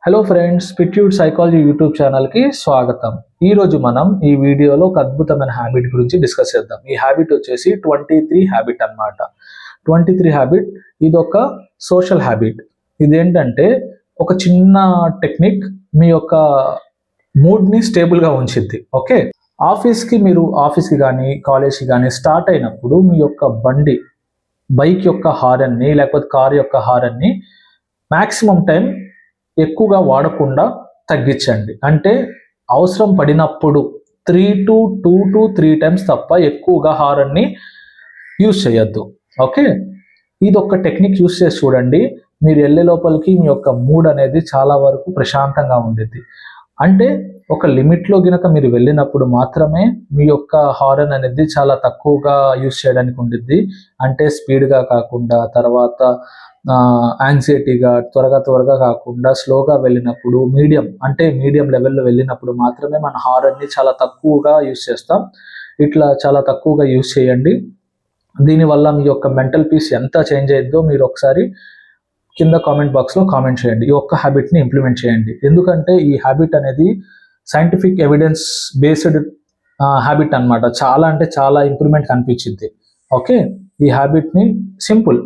Hello friends, పిట్యూడ్ psychology YouTube ఛానల్కి స్వాగతం. ఈరోజు మనం ఈ వీడియోలో ఒక అద్భుతమైన హ్యాబిట్ గురించి డిస్కస్ చేద్దాం. ఈ హ్యాబిట్ వచ్చేసి 23 హ్యాబిట్ అన్నమాట. 23 హ్యాబిట్ ఇది ఒక సోషల్ హ్యాబిట్. ఇదేంటంటే ఒక చిన్న టెక్నిక్ మీ యొక్క మూడ్ని స్టేబుల్గా ఉంచిద్ది. ఓకే, ఆఫీస్కి కానీ కాలేజ్కి కానీ స్టార్ట్ అయినప్పుడు మీ యొక్క బైక్ యొక్క హారన్ని లేకపోతే కార్ యొక్క హారన్ని మ్యాక్సిమం టైం ఎక్కువగా వాడకుండా తగ్గించండి. అంటే అవసరం పడినప్పుడు 2 to 3 టైమ్స్ తప్ప ఎక్కువగా హారన్ని యూజ్ చేయొద్దు. ఓకే, ఇది ఒక టెక్నిక్ యూజ్ చేసి చూడండి. మీరు వెళ్ళే లోపలికి మీ యొక్క మూడ్ అనేది చాలా వరకు ప్రశాంతంగా ఉండేది. అంటే ఒక లిమిట్లో గినక మీరు వెళ్ళినప్పుడు మాత్రమే మీ యొక్క హారన్ అనేది చాలా తక్కువగా యూజ్ చేయడానికి ఉండిద్ది. అంటే స్పీడ్గా కాకుండా, తర్వాత యాంగ్జైటీగా త్వరగా కాకుండా స్లోగా వెళ్ళినప్పుడు మీడియం లెవెల్లో వెళ్ళినప్పుడు మాత్రమే మన హారన్ని చాలా తక్కువగా యూజ్ చేస్తాం. ఇట్లా చాలా తక్కువగా యూజ్ చేయండి. దీనివల్ల మీ యొక్క మెంటల్ పీస్ ఎంత చేంజ్ అయ్యిద్దో మీరు ఒకసారి కింద కామెంట్ బాక్స్లో కామెంట్ చేయండి. ఈ ఒక్క హ్యాబిట్ని ఇంప్లిమెంట్ చేయండి. ఎందుకంటే ఈ హ్యాబిట్ అనేది సైంటిఫిక్ ఎవిడెన్స్ బేస్డ్ హ్యాబిట్ అన్నమాట. చాలా అంటే చాలా ఇంప్రూవ్మెంట్ కనిపించింది. ఓకే, ఈ హ్యాబిట్ని సింపుల్,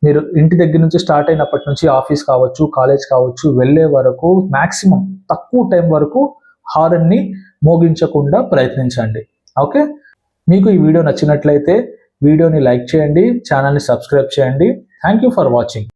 మీరు ఇంటి దగ్గర నుంచి స్టార్ట్ అయినప్పటి నుంచి ఆఫీస్ కావచ్చు, కాలేజ్ కావచ్చు, వెళ్ళే వరకు మ్యాక్సిమం తక్కువ టైం వరకు హారన్ని మోగించకుండా ప్రయత్నించండి. ఓకే, మీకు ఈ వీడియో నచ్చినట్లయితే వీడియోని లైక్ చేయండి, ఛానల్ని సబ్స్క్రైబ్ చేయండి. Thank you for watching.